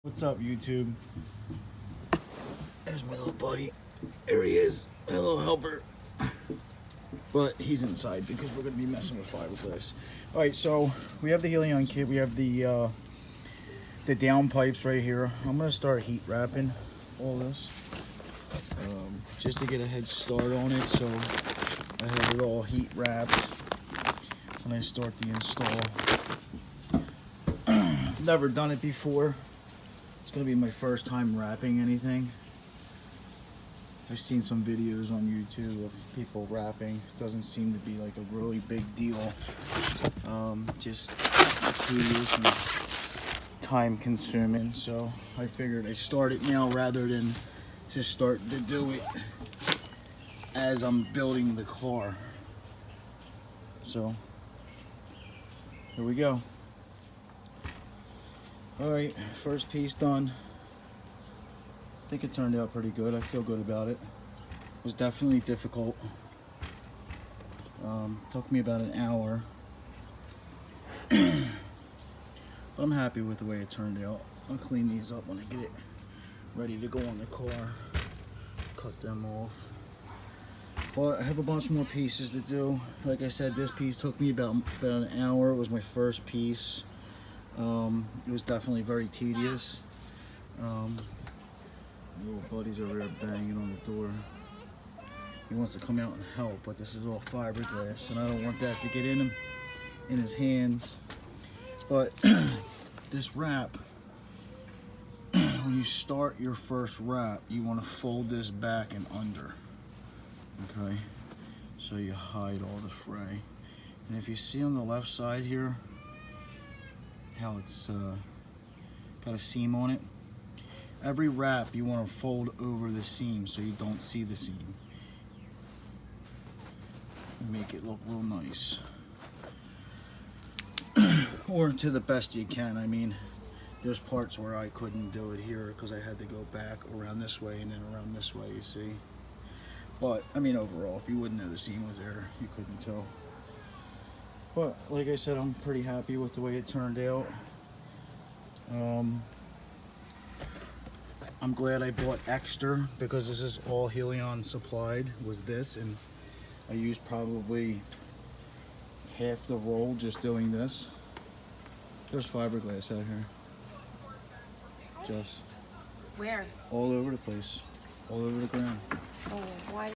What's up, YouTube? There's my little buddy. There he is, my little helper. But he's inside because we're going to be messing with fiberglass. Alright, so we have the Hellion kit. We have the down pipes right here. I'm going to start heat wrapping all this. Just to get a head start on it, so I have it all heat wrapped when I start the install. Never done it before. It's going to be my first time wrapping anything. I've seen some videos on YouTube of people wrapping. It doesn't seem to be like a really big deal. Just tedious and time consuming. So I figured I'd start it now rather than just start to do it as I'm building the car. So here we go. Alright, first piece done. I think it turned out pretty good. I feel good about it. It was definitely difficult. Took me about an hour. But I'm happy with the way it turned out. I'll clean these up when I get it ready to go on the car. Cut them off. Well, I have a bunch more pieces to do. Like I said, this piece took me about an hour. It was my first piece. It was definitely very tedious. Little buddy's over there banging on the door. He wants to come out and help, but this is all fiberglass, and I don't want that to get in his hands. But this wrap, when you start your first wrap, you want to fold this back and under. Okay, so you hide all the fray. And if you see on the left side here, how it's got a seam on it. Every wrap you want to fold over the seam so you don't see the seam. Make it look real nice. Or to the best you can. I mean, there's parts where I couldn't do it here because I had to go back around this way and then around this way, you see. But, I mean, overall, if you wouldn't know the seam was there, you couldn't tell. But like I said, I'm pretty happy with the way it turned out. I'm glad I bought extra because this is all Hellion supplied, was this, and I used probably half the roll just doing this. There's fiberglass out here. Just where? all over the place, all over the ground. Oh, why?